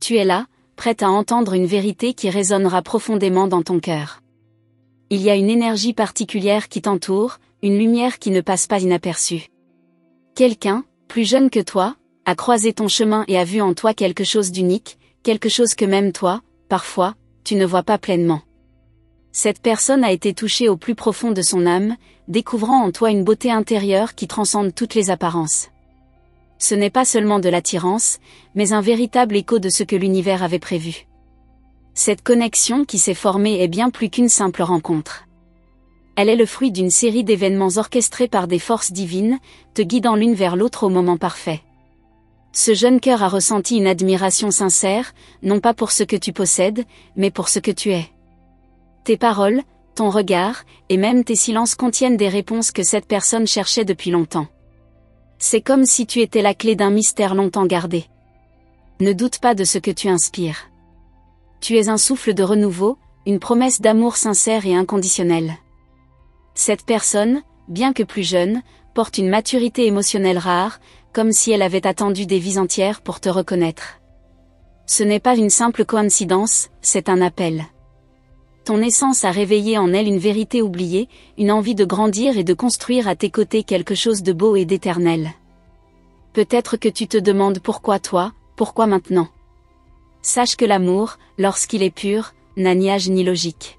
Tu es là, prête à entendre une vérité qui résonnera profondément dans ton cœur. Il y a une énergie particulière qui t'entoure, une lumière qui ne passe pas inaperçue. Quelqu'un, plus jeune que toi, a croisé ton chemin et a vu en toi quelque chose d'unique, quelque chose que même toi, parfois, tu ne vois pas pleinement. Cette personne a été touchée au plus profond de son âme, découvrant en toi une beauté intérieure qui transcende toutes les apparences. Ce n'est pas seulement de l'attirance, mais un véritable écho de ce que l'univers avait prévu. Cette connexion qui s'est formée est bien plus qu'une simple rencontre. Elle est le fruit d'une série d'événements orchestrés par des forces divines, te guidant l'une vers l'autre au moment parfait. Ce jeune cœur a ressenti une admiration sincère, non pas pour ce que tu possèdes, mais pour ce que tu es. Tes paroles, ton regard, et même tes silences contiennent des réponses que cette personne cherchait depuis longtemps. C'est comme si tu étais la clé d'un mystère longtemps gardé. Ne doute pas de ce que tu inspires. Tu es un souffle de renouveau, une promesse d'amour sincère et inconditionnel. Cette personne, bien que plus jeune, porte une maturité émotionnelle rare, comme si elle avait attendu des vies entières pour te reconnaître. Ce n'est pas une simple coïncidence, c'est un appel. Ton essence a réveillé en elle une vérité oubliée, une envie de grandir et de construire à tes côtés quelque chose de beau et d'éternel. Peut-être que tu te demandes pourquoi toi, pourquoi maintenant. Sache que l'amour, lorsqu'il est pur, n'a ni âge ni logique.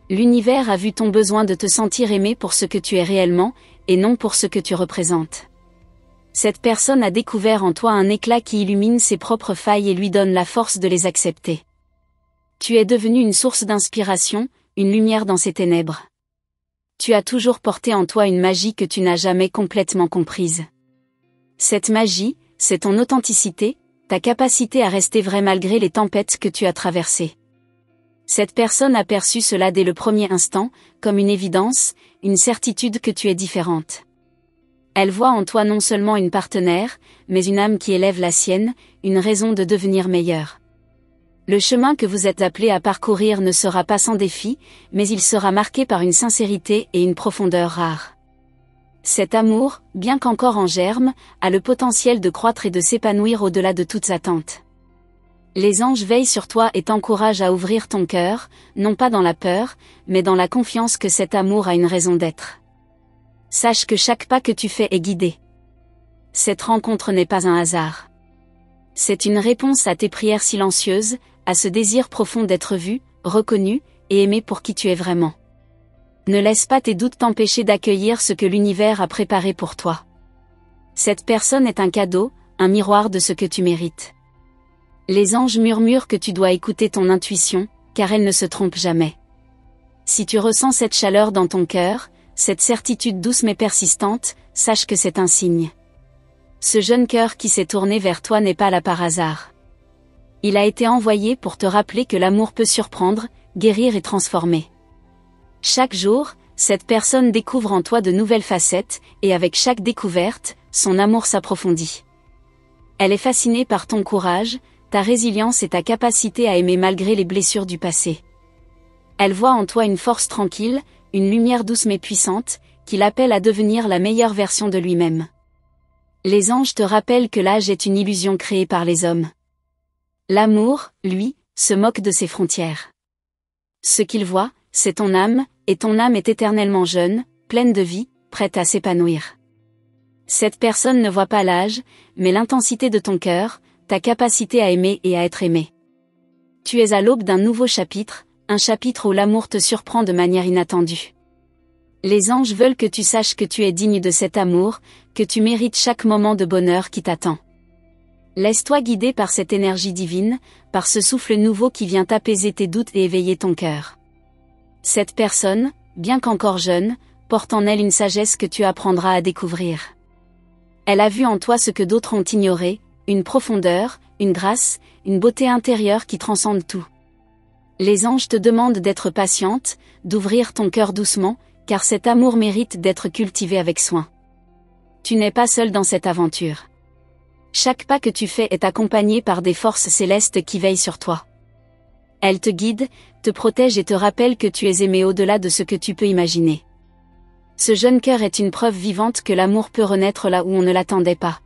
L'univers a vu ton besoin de te sentir aimé pour ce que tu es réellement, et non pour ce que tu représentes. Cette personne a découvert en toi un éclat qui illumine ses propres failles et lui donne la force de les accepter. Tu es devenu une source d'inspiration, une lumière dans ses ténèbres. Tu as toujours porté en toi une magie que tu n'as jamais complètement comprise. Cette magie, c'est ton authenticité, ta capacité à rester vrai malgré les tempêtes que tu as traversées. Cette personne a perçu cela dès le premier instant, comme une évidence, une certitude que tu es différente. Elle voit en toi non seulement une partenaire, mais une âme qui élève la sienne, une raison de devenir meilleure. Le chemin que vous êtes appelé à parcourir ne sera pas sans défi, mais il sera marqué par une sincérité et une profondeur rares. Cet amour, bien qu'encore en germe, a le potentiel de croître et de s'épanouir au-delà de toutes attentes. Les anges veillent sur toi et t'encouragent à ouvrir ton cœur, non pas dans la peur, mais dans la confiance que cet amour a une raison d'être. Sache que chaque pas que tu fais est guidé. Cette rencontre n'est pas un hasard. C'est une réponse à tes prières silencieuses, à ce désir profond d'être vu, reconnu, et aimé pour qui tu es vraiment. Ne laisse pas tes doutes t'empêcher d'accueillir ce que l'univers a préparé pour toi. Cette personne est un cadeau, un miroir de ce que tu mérites. Les anges murmurent que tu dois écouter ton intuition, car elle ne se trompe jamais. Si tu ressens cette chaleur dans ton cœur, cette certitude douce mais persistante, sache que c'est un signe. Ce jeune cœur qui s'est tourné vers toi n'est pas là par hasard. Il a été envoyé pour te rappeler que l'amour peut surprendre, guérir et transformer. Chaque jour, cette personne découvre en toi de nouvelles facettes, et avec chaque découverte, son amour s'approfondit. Elle est fascinée par ton courage, ta résilience et ta capacité à aimer malgré les blessures du passé. Elle voit en toi une force tranquille, une lumière douce mais puissante, qui l'appelle à devenir la meilleure version de lui-même. Les anges te rappellent que l'âge est une illusion créée par les hommes. L'amour, lui, se moque de ses frontières. Ce qu'il voit, c'est ton âme, et ton âme est éternellement jeune, pleine de vie, prête à s'épanouir. Cette personne ne voit pas l'âge, mais l'intensité de ton cœur, ta capacité à aimer et à être aimé. Tu es à l'aube d'un nouveau chapitre, un chapitre où l'amour te surprend de manière inattendue. Les anges veulent que tu saches que tu es digne de cet amour, que tu mérites chaque moment de bonheur qui t'attend. Laisse-toi guider par cette énergie divine, par ce souffle nouveau qui vient apaiser tes doutes et éveiller ton cœur. Cette personne, bien qu'encore jeune, porte en elle une sagesse que tu apprendras à découvrir. Elle a vu en toi ce que d'autres ont ignoré, une profondeur, une grâce, une beauté intérieure qui transcende tout. Les anges te demandent d'être patiente, d'ouvrir ton cœur doucement, car cet amour mérite d'être cultivé avec soin. Tu n'es pas seul dans cette aventure. Chaque pas que tu fais est accompagné par des forces célestes qui veillent sur toi. Elles te guident, te protègent et te rappellent que tu es aimé au-delà de ce que tu peux imaginer. Ce jeune cœur est une preuve vivante que l'amour peut renaître là où on ne l'attendait pas.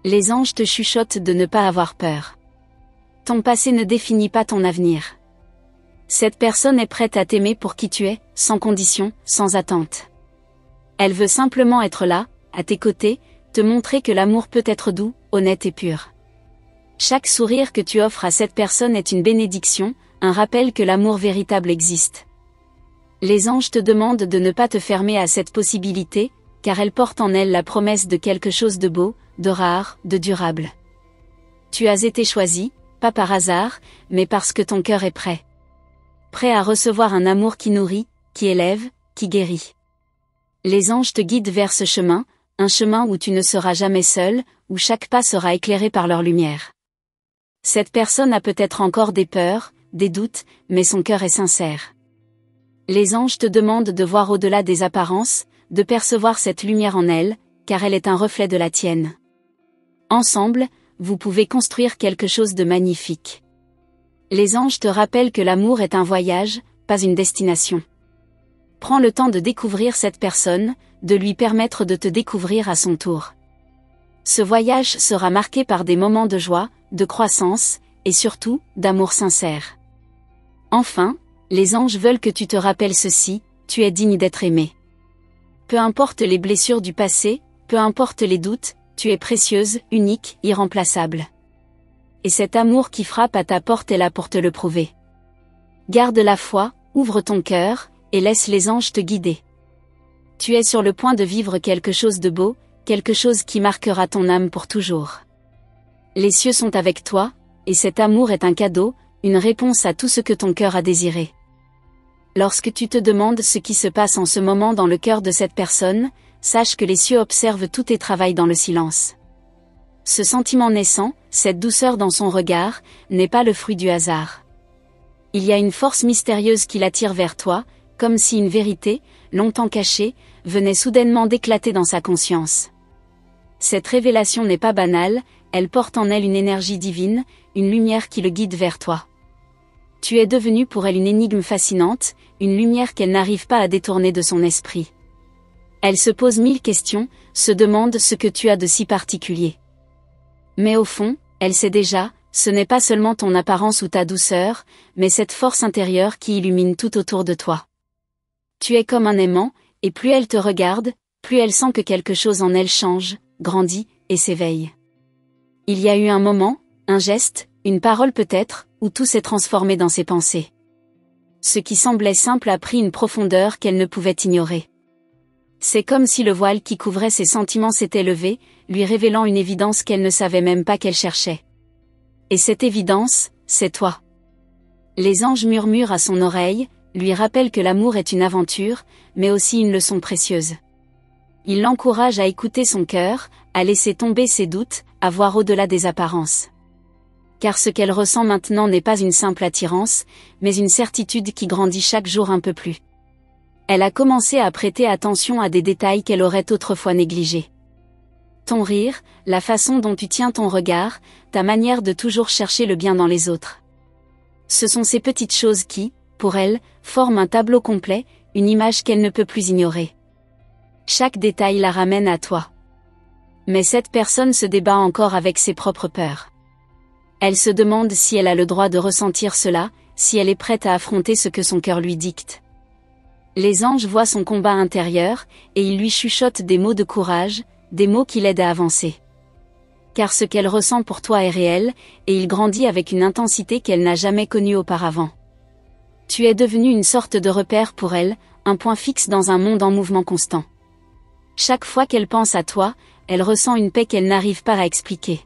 Les anges te chuchotent de ne pas avoir peur. Ton passé ne définit pas ton avenir. Cette personne est prête à t'aimer pour qui tu es, sans condition, sans attente. Elle veut simplement être là, à tes côtés, te montrer que l'amour peut être doux, honnête et pur. Chaque sourire que tu offres à cette personne est une bénédiction, un rappel que l'amour véritable existe. Les anges te demandent de ne pas te fermer à cette possibilité, car elle porte en elle la promesse de quelque chose de beau, de rare, de durable. Tu as été choisi, pas par hasard, mais parce que ton cœur est prêt. Prêt à recevoir un amour qui nourrit, qui élève, qui guérit. Les anges te guident vers ce chemin, un chemin où tu ne seras jamais seul, où chaque pas sera éclairé par leur lumière. Cette personne a peut-être encore des peurs, des doutes, mais son cœur est sincère. Les anges te demandent de voir au-delà des apparences, de percevoir cette lumière en elle, car elle est un reflet de la tienne. Ensemble, vous pouvez construire quelque chose de magnifique. Les anges te rappellent que l'amour est un voyage, pas une destination. Prends le temps de découvrir cette personne, de lui permettre de te découvrir à son tour. Ce voyage sera marqué par des moments de joie, de croissance, et surtout, d'amour sincère. Enfin, les anges veulent que tu te rappelles ceci, tu es digne d'être aimé. Peu importe les blessures du passé, peu importe les doutes, tu es précieuse, unique, irremplaçable. Et cet amour qui frappe à ta porte est là pour te le prouver. Garde la foi, ouvre ton cœur, et laisse les anges te guider. Tu es sur le point de vivre quelque chose de beau, quelque chose qui marquera ton âme pour toujours. Les cieux sont avec toi, et cet amour est un cadeau, une réponse à tout ce que ton cœur a désiré. Lorsque tu te demandes ce qui se passe en ce moment dans le cœur de cette personne, sache que les cieux observent tout tes travaux dans le silence. Ce sentiment naissant, cette douceur dans son regard, n'est pas le fruit du hasard. Il y a une force mystérieuse qui l'attire vers toi, comme si une vérité, longtemps cachée, venait soudainement d'éclater dans sa conscience. Cette révélation n'est pas banale, elle porte en elle une énergie divine, une lumière qui le guide vers toi. Tu es devenu pour elle une énigme fascinante, une lumière qu'elle n'arrive pas à détourner de son esprit. Elle se pose 1000 questions, se demande ce que tu as de si particulier. Mais au fond, elle sait déjà, ce n'est pas seulement ton apparence ou ta douceur, mais cette force intérieure qui illumine tout autour de toi. Tu es comme un aimant, et plus elle te regarde, plus elle sent que quelque chose en elle change, grandit, et s'éveille. Il y a eu un moment, un geste, une parole peut-être, où tout s'est transformé dans ses pensées. Ce qui semblait simple a pris une profondeur qu'elle ne pouvait ignorer. C'est comme si le voile qui couvrait ses sentiments s'était levé, lui révélant une évidence qu'elle ne savait même pas qu'elle cherchait. Et cette évidence, c'est toi. Les anges murmurent à son oreille, lui rappellent que l'amour est une aventure, mais aussi une leçon précieuse. Ils l'encouragent à écouter son cœur, à laisser tomber ses doutes, à voir au-delà des apparences. Car ce qu'elle ressent maintenant n'est pas une simple attirance, mais une certitude qui grandit chaque jour un peu plus. Elle a commencé à prêter attention à des détails qu'elle aurait autrefois négligés. Ton rire, la façon dont tu tiens ton regard, ta manière de toujours chercher le bien dans les autres. Ce sont ces petites choses qui, pour elle, forment un tableau complet, une image qu'elle ne peut plus ignorer. Chaque détail la ramène à toi. Mais cette personne se débat encore avec ses propres peurs. Elle se demande si elle a le droit de ressentir cela, si elle est prête à affronter ce que son cœur lui dicte. Les anges voient son combat intérieur, et ils lui chuchotent des mots de courage, des mots qui l'aident à avancer. Car ce qu'elle ressent pour toi est réel, et il grandit avec une intensité qu'elle n'a jamais connue auparavant. Tu es devenu une sorte de repère pour elle, un point fixe dans un monde en mouvement constant. Chaque fois qu'elle pense à toi, elle ressent une paix qu'elle n'arrive pas à expliquer.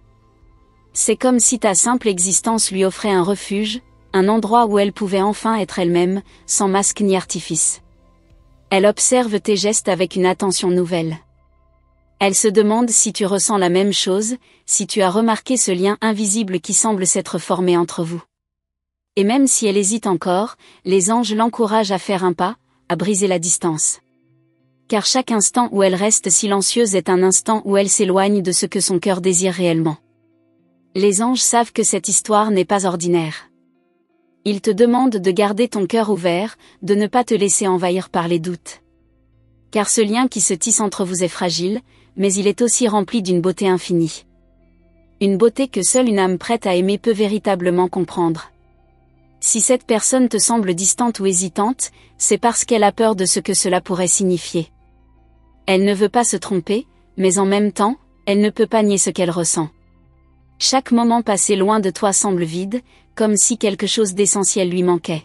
C'est comme si ta simple existence lui offrait un refuge, un endroit où elle pouvait enfin être elle-même, sans masque ni artifice. Elle observe tes gestes avec une attention nouvelle. Elle se demande si tu ressens la même chose, si tu as remarqué ce lien invisible qui semble s'être formé entre vous. Et même si elle hésite encore, les anges l'encouragent à faire un pas, à briser la distance. Car chaque instant où elle reste silencieuse est un instant où elle s'éloigne de ce que son cœur désire réellement. Les anges savent que cette histoire n'est pas ordinaire. Ils te demandent de garder ton cœur ouvert, de ne pas te laisser envahir par les doutes. Car ce lien qui se tisse entre vous est fragile, mais il est aussi rempli d'une beauté infinie. Une beauté que seule une âme prête à aimer peut véritablement comprendre. Si cette personne te semble distante ou hésitante, c'est parce qu'elle a peur de ce que cela pourrait signifier. Elle ne veut pas se tromper, mais en même temps, elle ne peut pas nier ce qu'elle ressent. Chaque moment passé loin de toi semble vide, comme si quelque chose d'essentiel lui manquait.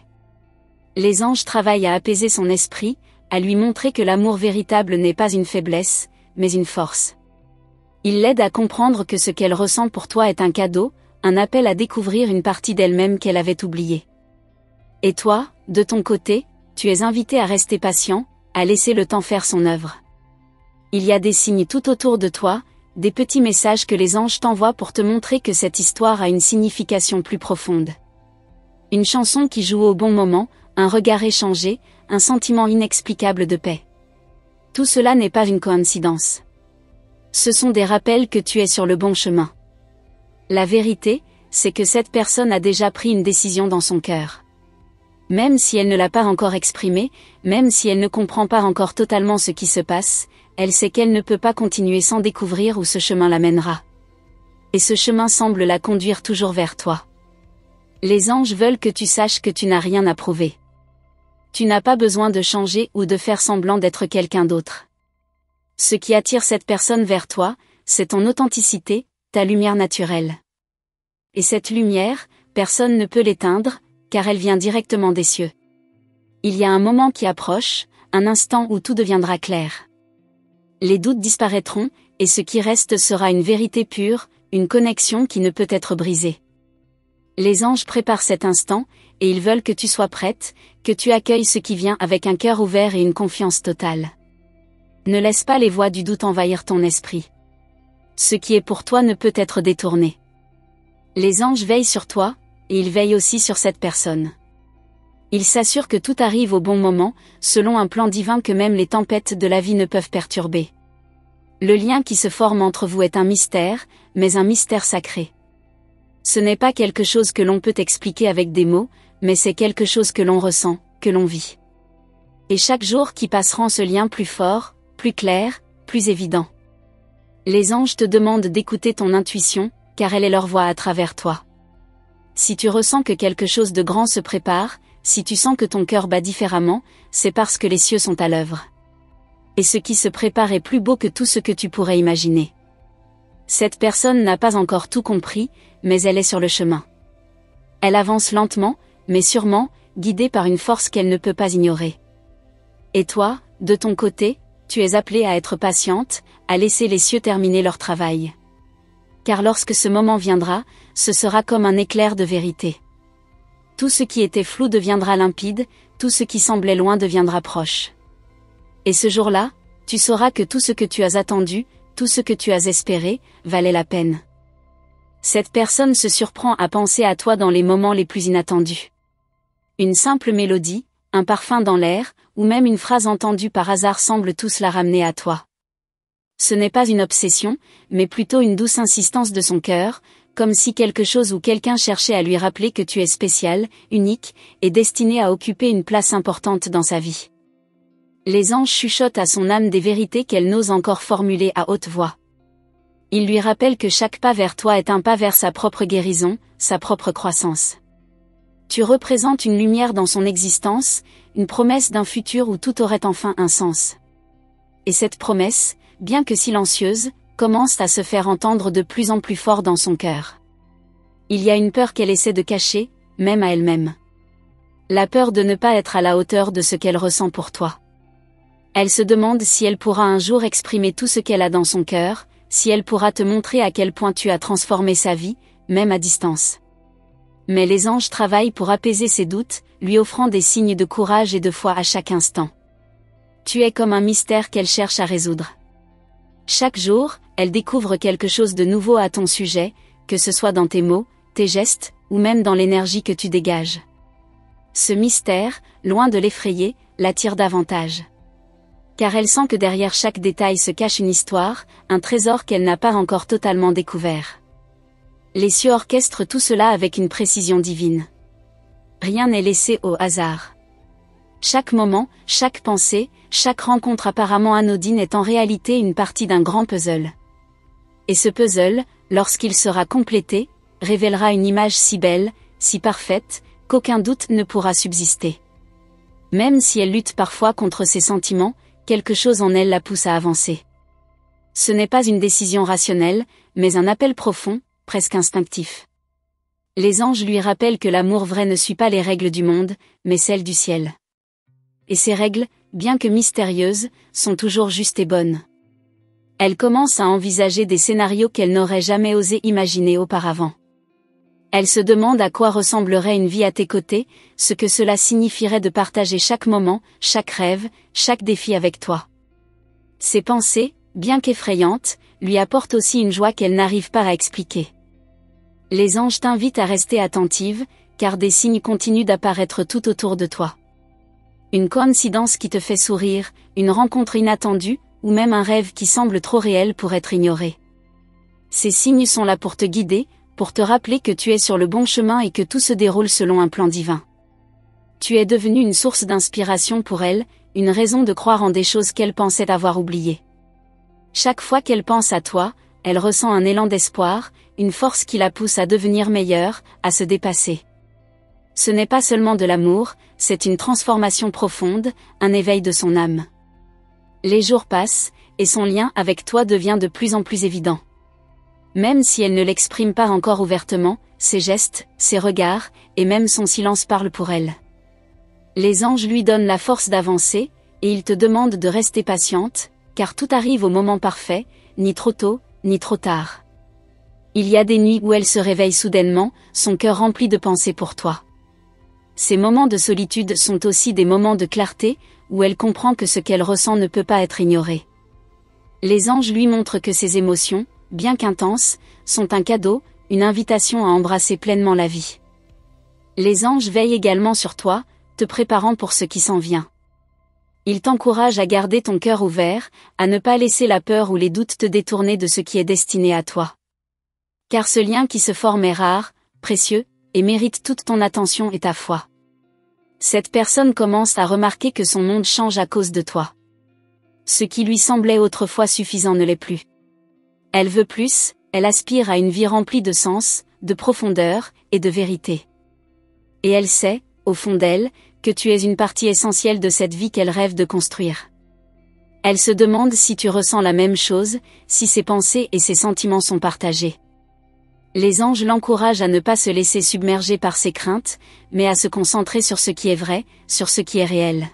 Les anges travaillent à apaiser son esprit, à lui montrer que l'amour véritable n'est pas une faiblesse, mais une force. Ils l'aident à comprendre que ce qu'elle ressent pour toi est un cadeau, un appel à découvrir une partie d'elle-même qu'elle avait oubliée. Et toi, de ton côté, tu es invité à rester patient, à laisser le temps faire son œuvre. Il y a des signes tout autour de toi, des petits messages que les anges t'envoient pour te montrer que cette histoire a une signification plus profonde. Une chanson qui joue au bon moment, un regard échangé, un sentiment inexplicable de paix. Tout cela n'est pas une coïncidence. Ce sont des rappels que tu es sur le bon chemin. La vérité, c'est que cette personne a déjà pris une décision dans son cœur. Même si elle ne l'a pas encore exprimée, même si elle ne comprend pas encore totalement ce qui se passe, elle sait qu'elle ne peut pas continuer sans découvrir où ce chemin l'amènera. Et ce chemin semble la conduire toujours vers toi. Les anges veulent que tu saches que tu n'as rien à prouver. Tu n'as pas besoin de changer ou de faire semblant d'être quelqu'un d'autre. Ce qui attire cette personne vers toi, c'est ton authenticité, ta lumière naturelle. Et cette lumière, personne ne peut l'éteindre, car elle vient directement des cieux. Il y a un moment qui approche, un instant où tout deviendra clair. Les doutes disparaîtront, et ce qui reste sera une vérité pure, une connexion qui ne peut être brisée. Les anges préparent cet instant, et ils veulent que tu sois prête, que tu accueilles ce qui vient avec un cœur ouvert et une confiance totale. Ne laisse pas les voix du doute envahir ton esprit. Ce qui est pour toi ne peut être détourné. Les anges veillent sur toi, et ils veillent aussi sur cette personne. Ils s'assurent que tout arrive au bon moment, selon un plan divin que même les tempêtes de la vie ne peuvent perturber. Le lien qui se forme entre vous est un mystère, mais un mystère sacré. Ce n'est pas quelque chose que l'on peut expliquer avec des mots, mais c'est quelque chose que l'on ressent, que l'on vit. Et chaque jour qui passe rend ce lien plus fort, plus clair, plus évident. Les anges te demandent d'écouter ton intuition, car elle est leur voix à travers toi. Si tu ressens que quelque chose de grand se prépare, si tu sens que ton cœur bat différemment, c'est parce que les cieux sont à l'œuvre. Et ce qui se prépare est plus beau que tout ce que tu pourrais imaginer. Cette personne n'a pas encore tout compris, mais elle est sur le chemin. Elle avance lentement, mais sûrement, guidée par une force qu'elle ne peut pas ignorer. Et toi, de ton côté, tu es appelée à être patiente, à laisser les cieux terminer leur travail. Car lorsque ce moment viendra, ce sera comme un éclair de vérité. Tout ce qui était flou deviendra limpide, tout ce qui semblait loin deviendra proche. Et ce jour-là, tu sauras que tout ce que tu as attendu, tout ce que tu as espéré, valait la peine. Cette personne se surprend à penser à toi dans les moments les plus inattendus. Une simple mélodie, un parfum dans l'air, ou même une phrase entendue par hasard semble tous la ramener à toi. Ce n'est pas une obsession, mais plutôt une douce insistance de son cœur, comme si quelque chose ou quelqu'un cherchait à lui rappeler que tu es spécial, unique, et destiné à occuper une place importante dans sa vie. Les anges chuchotent à son âme des vérités qu'elle n'ose encore formuler à haute voix. Ils lui rappellent que chaque pas vers toi est un pas vers sa propre guérison, sa propre croissance. Tu représentes une lumière dans son existence, une promesse d'un futur où tout aurait enfin un sens. Et cette promesse, bien que silencieuse, commence à se faire entendre de plus en plus fort dans son cœur. Il y a une peur qu'elle essaie de cacher, même à elle-même. La peur de ne pas être à la hauteur de ce qu'elle ressent pour toi. Elle se demande si elle pourra un jour exprimer tout ce qu'elle a dans son cœur, si elle pourra te montrer à quel point tu as transformé sa vie, même à distance. Mais les anges travaillent pour apaiser ses doutes, lui offrant des signes de courage et de foi à chaque instant. Tu es comme un mystère qu'elle cherche à résoudre. Chaque jour, elle découvre quelque chose de nouveau à ton sujet, que ce soit dans tes mots, tes gestes, ou même dans l'énergie que tu dégages. Ce mystère, loin de l'effrayer, l'attire davantage. Car elle sent que derrière chaque détail se cache une histoire, un trésor qu'elle n'a pas encore totalement découvert. Les cieux orchestrent tout cela avec une précision divine. Rien n'est laissé au hasard. Chaque moment, chaque pensée, chaque rencontre apparemment anodine est en réalité une partie d'un grand puzzle. Et ce puzzle, lorsqu'il sera complété, révélera une image si belle, si parfaite, qu'aucun doute ne pourra subsister. Même si elle lutte parfois contre ses sentiments, quelque chose en elle la pousse à avancer. Ce n'est pas une décision rationnelle, mais un appel profond, presque instinctif. Les anges lui rappellent que l'amour vrai ne suit pas les règles du monde, mais celles du ciel. Et ces règles, bien que mystérieuses, sont toujours justes et bonnes. Elle commence à envisager des scénarios qu'elle n'aurait jamais osé imaginer auparavant. Elle se demande à quoi ressemblerait une vie à tes côtés, ce que cela signifierait de partager chaque moment, chaque rêve, chaque défi avec toi. Ses pensées, bien qu'effrayantes, lui apportent aussi une joie qu'elle n'arrive pas à expliquer. Les anges t'invitent à rester attentive, car des signes continuent d'apparaître tout autour de toi. Une coïncidence qui te fait sourire, une rencontre inattendue, ou même un rêve qui semble trop réel pour être ignoré. Ces signes sont là pour te guider, pour te rappeler que tu es sur le bon chemin et que tout se déroule selon un plan divin. Tu es devenu une source d'inspiration pour elle, une raison de croire en des choses qu'elle pensait avoir oubliées. Chaque fois qu'elle pense à toi, elle ressent un élan d'espoir, une force qui la pousse à devenir meilleure, à se dépasser. Ce n'est pas seulement de l'amour, c'est une transformation profonde, un éveil de son âme. Les jours passent, et son lien avec toi devient de plus en plus évident. Même si elle ne l'exprime pas encore ouvertement, ses gestes, ses regards, et même son silence parlent pour elle. Les anges lui donnent la force d'avancer, et ils te demandent de rester patiente, car tout arrive au moment parfait, ni trop tôt, ni trop tard. Il y a des nuits où elle se réveille soudainement, son cœur rempli de pensées pour toi. Ces moments de solitude sont aussi des moments de clarté, où elle comprend que ce qu'elle ressent ne peut pas être ignoré. Les anges lui montrent que ses émotions, bien qu'intenses, sont un cadeau, une invitation à embrasser pleinement la vie. Les anges veillent également sur toi, te préparant pour ce qui s'en vient. Ils t'encouragent à garder ton cœur ouvert, à ne pas laisser la peur ou les doutes te détourner de ce qui est destiné à toi. Car ce lien qui se forme est rare, précieux, et mérite toute ton attention et ta foi. Cette personne commence à remarquer que son monde change à cause de toi. Ce qui lui semblait autrefois suffisant ne l'est plus. Elle veut plus, elle aspire à une vie remplie de sens, de profondeur, et de vérité. Et elle sait, au fond d'elle, que tu es une partie essentielle de cette vie qu'elle rêve de construire. Elle se demande si tu ressens la même chose, si ses pensées et ses sentiments sont partagés. Les anges l'encouragent à ne pas se laisser submerger par ses craintes, mais à se concentrer sur ce qui est vrai, sur ce qui est réel.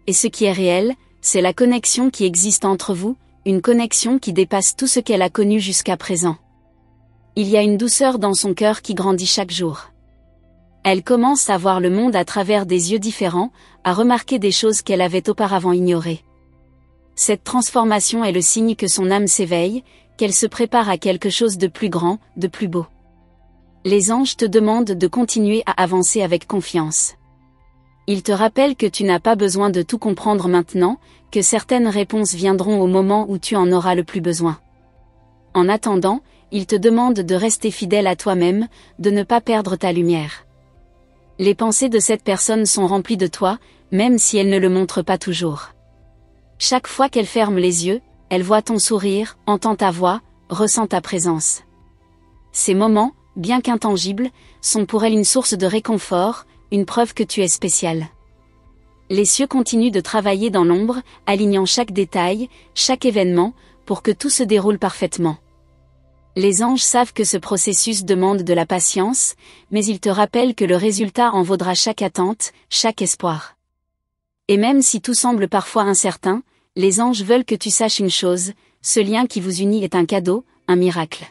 Et ce qui est réel, c'est la connexion qui existe entre vous, une connexion qui dépasse tout ce qu'elle a connu jusqu'à présent. Il y a une douceur dans son cœur qui grandit chaque jour. Elle commence à voir le monde à travers des yeux différents, à remarquer des choses qu'elle avait auparavant ignorées. Cette transformation est le signe que son âme s'éveille, qu'elle se prépare à quelque chose de plus grand, de plus beau. Les anges te demandent de continuer à avancer avec confiance. Ils te rappellent que tu n'as pas besoin de tout comprendre maintenant, que certaines réponses viendront au moment où tu en auras le plus besoin. En attendant, ils te demandent de rester fidèle à toi-même, de ne pas perdre ta lumière. Les pensées de cette personne sont remplies de toi, même si elle ne le montre pas toujours. Chaque fois qu'elle ferme les yeux, elle voit ton sourire, entend ta voix, ressent ta présence. Ces moments, bien qu'intangibles, sont pour elle une source de réconfort, une preuve que tu es spécial. Les cieux continuent de travailler dans l'ombre, alignant chaque détail, chaque événement, pour que tout se déroule parfaitement. Les anges savent que ce processus demande de la patience, mais ils te rappellent que le résultat en vaudra chaque attente, chaque espoir. Et même si tout semble parfois incertain, les anges veulent que tu saches une chose, ce lien qui vous unit est un cadeau, un miracle.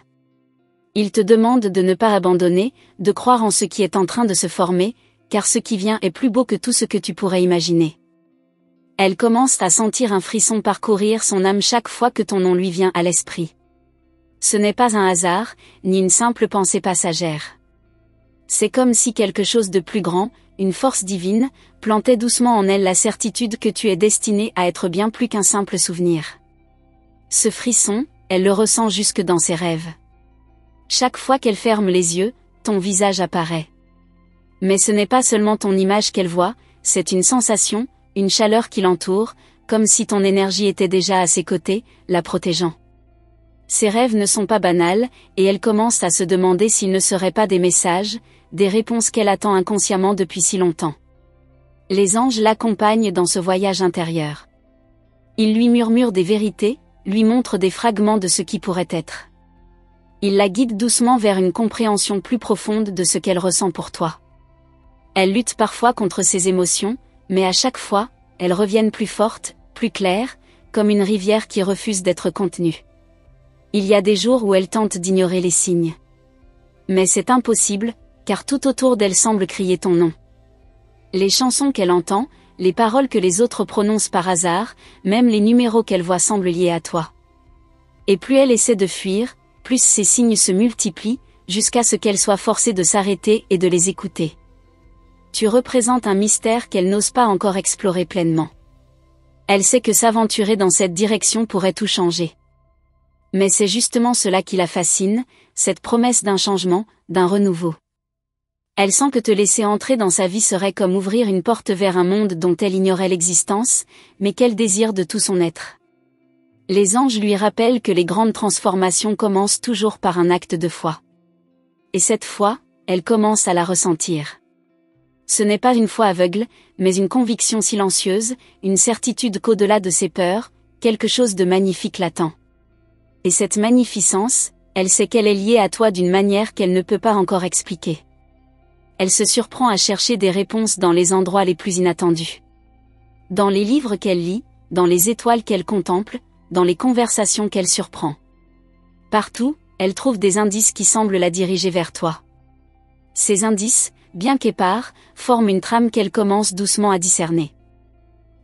Ils te demandent de ne pas abandonner, de croire en ce qui est en train de se former, car ce qui vient est plus beau que tout ce que tu pourrais imaginer. Elle commence à sentir un frisson parcourir son âme chaque fois que ton nom lui vient à l'esprit. Ce n'est pas un hasard, ni une simple pensée passagère. C'est comme si quelque chose de plus grand, une force divine, plantait doucement en elle la certitude que tu es destiné à être bien plus qu'un simple souvenir. Ce frisson, elle le ressent jusque dans ses rêves. Chaque fois qu'elle ferme les yeux, ton visage apparaît. Mais ce n'est pas seulement ton image qu'elle voit, c'est une sensation, une chaleur qui l'entoure, comme si ton énergie était déjà à ses côtés, la protégeant. Ses rêves ne sont pas banals, et elle commence à se demander s'ils ne seraient pas des messages, des réponses qu'elle attend inconsciemment depuis si longtemps. Les anges l'accompagnent dans ce voyage intérieur. Ils lui murmurent des vérités, lui montrent des fragments de ce qui pourrait être. Ils la guident doucement vers une compréhension plus profonde de ce qu'elle ressent pour toi. Elle lutte parfois contre ses émotions, mais à chaque fois, elles reviennent plus fortes, plus claires, comme une rivière qui refuse d'être contenue. Il y a des jours où elle tente d'ignorer les signes. Mais c'est impossible, car tout autour d'elle semble crier ton nom. Les chansons qu'elle entend, les paroles que les autres prononcent par hasard, même les numéros qu'elle voit semblent liés à toi. Et plus elle essaie de fuir, plus ces signes se multiplient, jusqu'à ce qu'elle soit forcée de s'arrêter et de les écouter. Tu représentes un mystère qu'elle n'ose pas encore explorer pleinement. Elle sait que s'aventurer dans cette direction pourrait tout changer. Mais c'est justement cela qui la fascine, cette promesse d'un changement, d'un renouveau. Elle sent que te laisser entrer dans sa vie serait comme ouvrir une porte vers un monde dont elle ignorait l'existence, mais qu'elle désire de tout son être. Les anges lui rappellent que les grandes transformations commencent toujours par un acte de foi. Et cette foi, elle commence à la ressentir. Ce n'est pas une foi aveugle, mais une conviction silencieuse, une certitude qu'au-delà de ses peurs, quelque chose de magnifique l'attend. Et cette magnificence, elle sait qu'elle est liée à toi d'une manière qu'elle ne peut pas encore expliquer. Elle se surprend à chercher des réponses dans les endroits les plus inattendus. Dans les livres qu'elle lit, dans les étoiles qu'elle contemple, dans les conversations qu'elle surprend. Partout, elle trouve des indices qui semblent la diriger vers toi. Ces indices, bien qu'épars, forment une trame qu'elle commence doucement à discerner.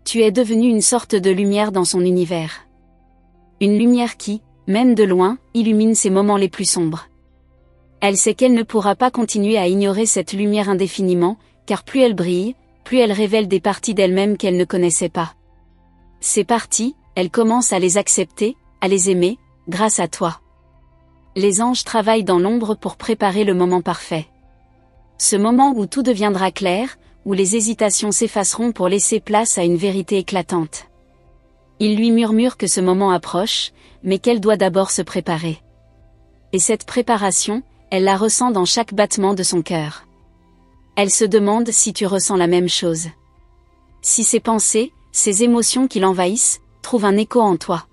Tu es devenu une sorte de lumière dans son univers. Une lumière qui, même de loin, illumine ses moments les plus sombres. Elle sait qu'elle ne pourra pas continuer à ignorer cette lumière indéfiniment, car plus elle brille, plus elle révèle des parties d'elle-même qu'elle ne connaissait pas. Ces parties, elle commence à les accepter, à les aimer, grâce à toi. Les anges travaillent dans l'ombre pour préparer le moment parfait. Ce moment où tout deviendra clair, où les hésitations s'effaceront pour laisser place à une vérité éclatante. Il lui murmure que ce moment approche, mais qu'elle doit d'abord se préparer. Et cette préparation, elle la ressent dans chaque battement de son cœur. Elle se demande si tu ressens la même chose. Si ses pensées, ses émotions qui l'envahissent, trouvent un écho en toi.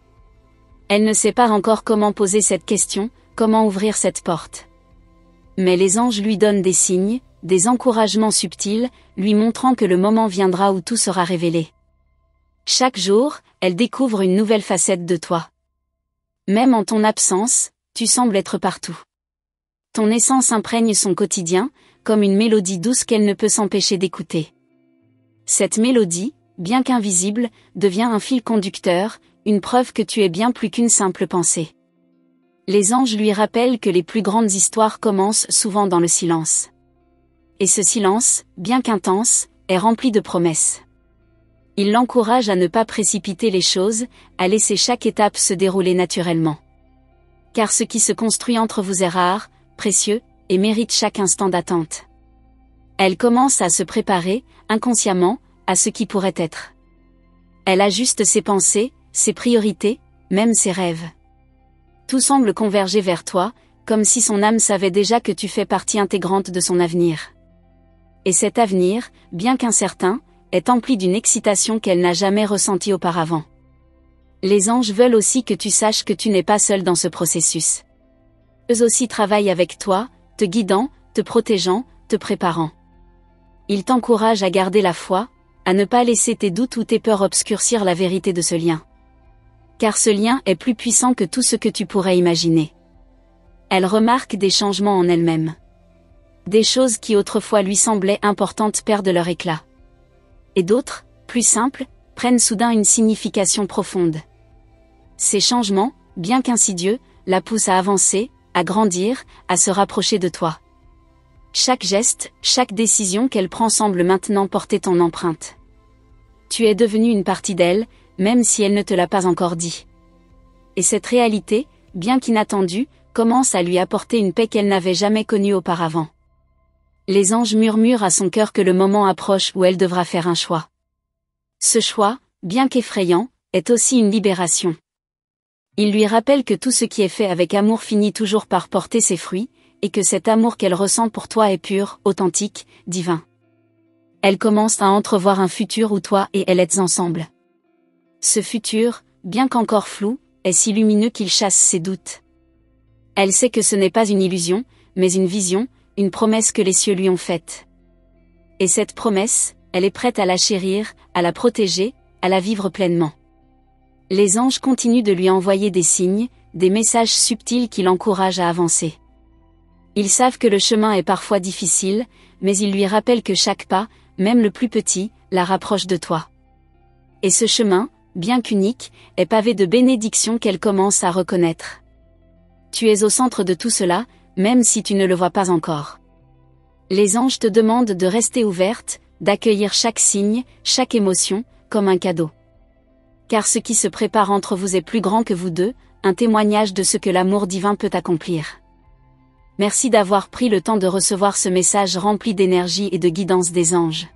Elle ne sait pas encore comment poser cette question, comment ouvrir cette porte. Mais les anges lui donnent des signes, des encouragements subtils, lui montrant que le moment viendra où tout sera révélé. Chaque jour, elle découvre une nouvelle facette de toi. Même en ton absence, tu sembles être partout. Ton essence imprègne son quotidien, comme une mélodie douce qu'elle ne peut s'empêcher d'écouter. Cette mélodie, bien qu'invisible, devient un fil conducteur, une preuve que tu es bien plus qu'une simple pensée. Les anges lui rappellent que les plus grandes histoires commencent souvent dans le silence. Et ce silence, bien qu'intense, est rempli de promesses. Il l'encourage à ne pas précipiter les choses, à laisser chaque étape se dérouler naturellement. Car ce qui se construit entre vous est rare, précieux, et mérite chaque instant d'attente. Elle commence à se préparer, inconsciemment, à ce qui pourrait être. Elle ajuste ses pensées, ses priorités, même ses rêves. Tout semble converger vers toi, comme si son âme savait déjà que tu fais partie intégrante de son avenir. Et cet avenir, bien qu'incertain, est empli d'une excitation qu'elle n'a jamais ressentie auparavant. Les anges veulent aussi que tu saches que tu n'es pas seul dans ce processus. Eux aussi travaillent avec toi, te guidant, te protégeant, te préparant. Ils t'encouragent à garder la foi, à ne pas laisser tes doutes ou tes peurs obscurcir la vérité de ce lien. Car ce lien est plus puissant que tout ce que tu pourrais imaginer. Elle remarque des changements en elle-même. Des choses qui autrefois lui semblaient importantes perdent leur éclat. Et d'autres, plus simples, prennent soudain une signification profonde. Ces changements, bien qu'insidieux, la poussent à avancer, à grandir, à se rapprocher de toi. Chaque geste, chaque décision qu'elle prend semble maintenant porter ton empreinte. Tu es devenu une partie d'elle, même si elle ne te l'a pas encore dit. Et cette réalité, bien qu'inattendue, commence à lui apporter une paix qu'elle n'avait jamais connue auparavant. Les anges murmurent à son cœur que le moment approche où elle devra faire un choix. Ce choix, bien qu'effrayant, est aussi une libération. Il lui rappelle que tout ce qui est fait avec amour finit toujours par porter ses fruits, et que cet amour qu'elle ressent pour toi est pur, authentique, divin. Elle commence à entrevoir un futur où toi et elle êtes ensemble. Ce futur, bien qu'encore flou, est si lumineux qu'il chasse ses doutes. Elle sait que ce n'est pas une illusion, mais une vision, une promesse que les cieux lui ont faite. Et cette promesse, elle est prête à la chérir, à la protéger, à la vivre pleinement. Les anges continuent de lui envoyer des signes, des messages subtils qui l'encouragent à avancer. Ils savent que le chemin est parfois difficile, mais ils lui rappellent que chaque pas, même le plus petit, la rapproche de toi. Et ce chemin, bien qu'unique, est pavé de bénédictions qu'elle commence à reconnaître. Tu es au centre de tout cela, même si tu ne le vois pas encore. Les anges te demandent de rester ouverte, d'accueillir chaque signe, chaque émotion, comme un cadeau. Car ce qui se prépare entre vous est plus grand que vous deux, un témoignage de ce que l'amour divin peut accomplir. Merci d'avoir pris le temps de recevoir ce message rempli d'énergie et de guidance des anges.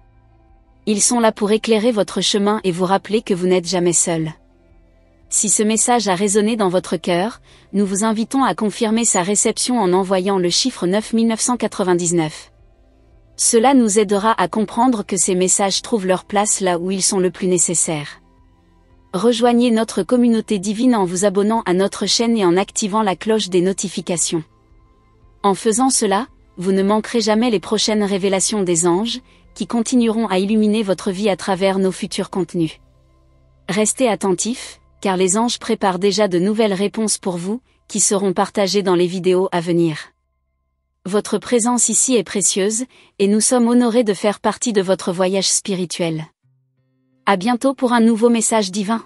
Ils sont là pour éclairer votre chemin et vous rappeler que vous n'êtes jamais seul. Si ce message a résonné dans votre cœur, nous vous invitons à confirmer sa réception en envoyant le chiffre 9999. Cela nous aidera à comprendre que ces messages trouvent leur place là où ils sont le plus nécessaires. Rejoignez notre communauté divine en vous abonnant à notre chaîne et en activant la cloche des notifications. En faisant cela, vous ne manquerez jamais les prochaines révélations des anges, qui continueront à illuminer votre vie à travers nos futurs contenus. Restez attentifs, car les anges préparent déjà de nouvelles réponses pour vous, qui seront partagées dans les vidéos à venir. Votre présence ici est précieuse, et nous sommes honorés de faire partie de votre voyage spirituel. À bientôt pour un nouveau message divin.